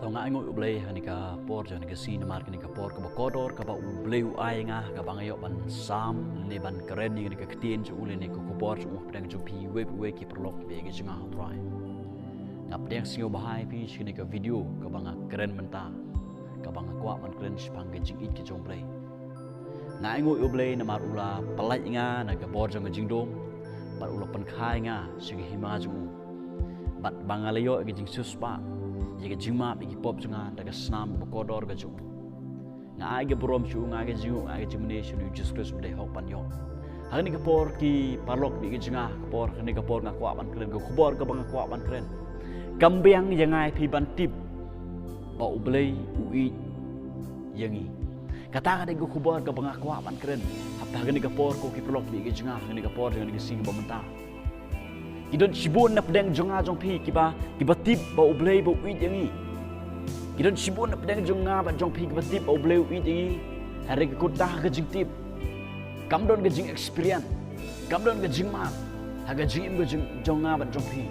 Thong ai ngoi ublei hanika por jan ke sin mar ke por ke kodor ke ba ublei ai nga ke bangayo ban sam ne ban keren ni ke ktien ju ule ne ko por ju pedang ju pi we ki perlok be ke jinga hotrai ngap deng sio bahai pi sini ke video ke banga keren menta ke banga kwa man keren spang ke jing it ke jong play ngai ngoi ublei na mar ula palai nga na ke por jong ke jingdom par ula pen khai nga sigi hima ju bat bangalayo ke jing suspa jika jima bagi pop junga daga snam bokodor ga jung nga age brom chu nga age jiu age jimne shu just Christ de hok pan yo hang ni ka por ki parlok bi ga junga por ni ka por nga kwa ban kren ga khobor ka bang kwa ban kren kambiang yangai phi ban tip ba ublei ui yangi kata ga de ga khobor ka bang kwa ban kren hap hang ni ka por ko ki parlok bi ga junga hang ni ka por ni ka sing ba menta Kidon sibun na pedang jonga jong pi kiba tip ba ublei ba uit yangi kidon sibun na pedang jonga ba jong pi kiba tip ba ublei uit yangi hari ke kutah ke jing tip kam don ke jing experience kam don ke jing ma ha ke jing ke jing jonga ba jong pi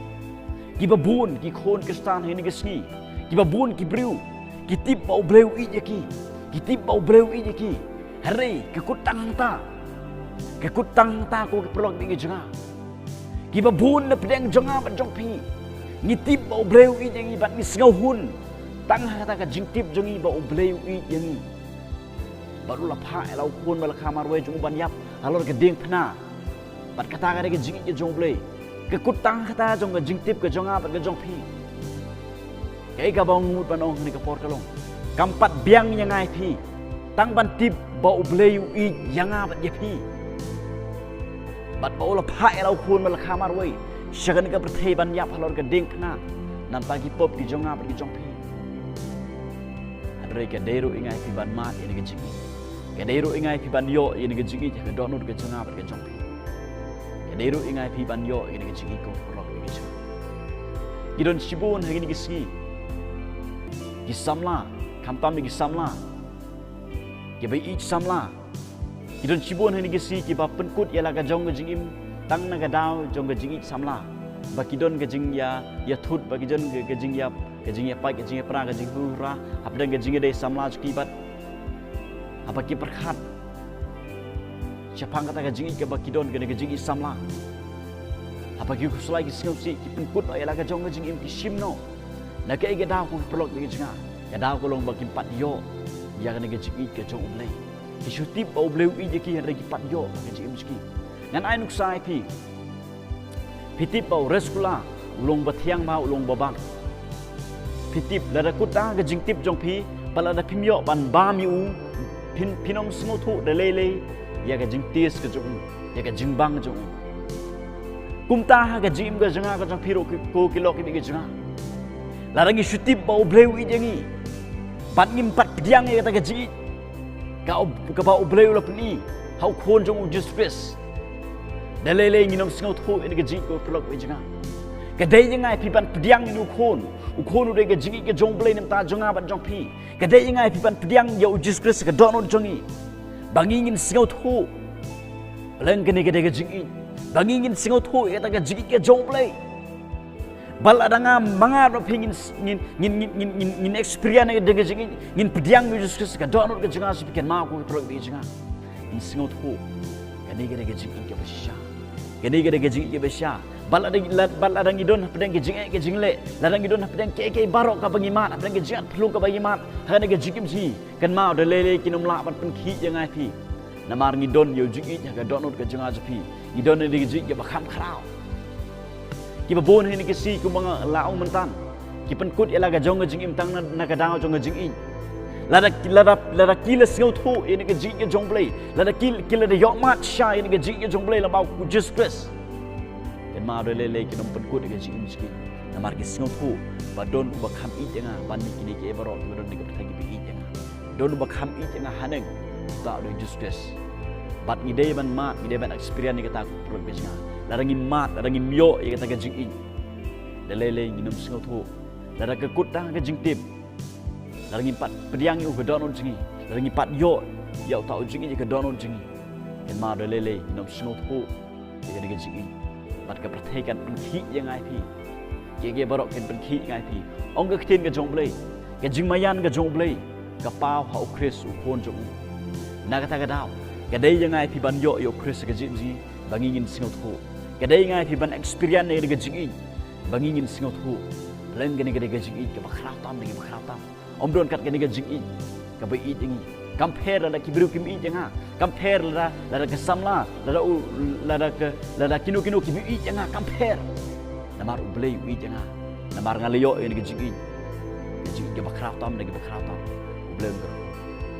kiba bun ki khon ke stan he ni ke ski kiba bun ki briu ki tip ba ublei uit yaki ki tip ba ublei uit yaki hari ke kutang ta ko ke prolog ni ke jonga Kiba bun na pedang jonga ban jong pi ngitip ba ubleu i yangi bat ni sngau hun tang kata ka jingtip jongi ba ubleu i yangi baru la pha lau kun bal khamar we jong ban yap halor ke ding phna bat kata ka ke jingi ke jong blei ke kutang kata jong ke jingtip ke jonga ban ke jong pi ke ka bang mut ban ong ni ka por kalong kampat biang yangai pi tang ban tip ba ubleu i yanga ban ye pi Bat baula pai lau kun malakha marway shagan ka berthei ban yap halor ka ding khna nan pagi pop ki jonga ki jong pi adre ka deru ingai pi ban mat ini ka jingi ka deru ingai pi ban yo ini ka jingi ka donut ka jonga ka jong pi ka deru ingai pi ban yo ini ka jingi ko lok ni ka gidon sibun hagini ki ski ki samla kampam ki samla ki bai ich samla Idon sibun hani gesi ki ba penkut ya laga jong jingim tang na ga daw jong jingi samla ba kidon ga jing ya thut ba kidon ga jing ya pai ga jing ya pra ga jing hura apdang ga jing de samla ki bat apa ki perkhat siapang kata ga jingi ke ba kidon ga jingi samla apa ki kuslai ki singau si ki penkut ya laga jong jingim ki simno na ka ga daw ko pelok ga jinga ga daw ko long ba ki pat yo ya ga jingi ke jong umlei Isutip ba ubleu i jeki hari pat yo ke jim ski ngan ai nuk sai pi pitip ba reskula ulong bathiang ma ulong babang pitip la kuta ga jingtip jong pi pala da pimyo ban ba mi u pinong smo thu de lele ya ga jingtis ke jong ya ga jingbang jong kumta ha ga jim ga janga ga jong piro ko kilo ki ga janga la rangi sutip ba ubleu i jengi pat ngim pat piang ya ta ga ji ka ba ubleu la pni hau khon jong just face dalele nginom sngau tho in ga ji ko plok we jinga ka dei ngai pi ban pdiang ni khon de ga jingi ga jong blei nam ta jonga ban jong pi ka dei ngai pi ban pdiang yo just face ka don jongi bangi ngin sngau tho leng ga ga jingi bangi ngin sngau tho ya ta ga jingi ga jong blei bal adanga manga ro pingin ngin experience de jingi ngin pdiang ni just ka don ga jinga sipikan ma ko pro bi jinga in singot ho kani ga jingi ke besha kani ga jingi ke besha bal adang idon pedang ke jingle ladang idon pedang ke barok ka bangimat pedang ke jingat pelung ka bangimat hani ga jingim si kan ma de lele kinom la ban pen khi jangai pi namar ngidon yo jingi ga don ga jinga pi idon ni ga jingi ba kham khrao ki ba bon ni ki si ku mga lao mentan ki penkut ya laga jong jing im tang na ka daw jong jing in lada kila singau thu ini ka jing ke jong play lada kila de yok mat sha ini ka jing ke jong play la bau ku just stress kan ma de le ki nom penkut ke jing miskin na mar ki singau thu ba don ba kham i jenga ban ni ki ke baro ki don ni ka thagi bi i jenga don ba kham i jenga haneng ta do just stress bat ni de ban mat ni de ban experience ni ka ta pro besga larangin mat larangin myo ya kata ka jing in dalele nginom singau tho lara ka kutah ka jing tip larangin pat pediang yu ka donon jingi larangin pat yo ya ta jingi ka donon jingi en ma dalele nginom singau tho ya ka jing in bat ka prathai kan pen khi yang ai pi ke barok kan pen khi ngai pi ong ka khin ka jong blei jing mayan ga jong blei ka pau ha o Chris u kon jong na ka ta ga daw ka dei yang ai pi ban yo Chris ga jing ji bangingin singot ko ka dei ngai pi ban experience ne ga jing bangingin singot ko leng ga ne ga jing ka ba khrau tam ne ba khrau tam om don kat ga ne ga jing ka ba i jing compare la ki biru kim i janga compare la ka samla la kinu ki bi i janga compare namar u blei i janga namar ngaliyo ne ga jing ka ba khrau tam ne ba khrau tam bleng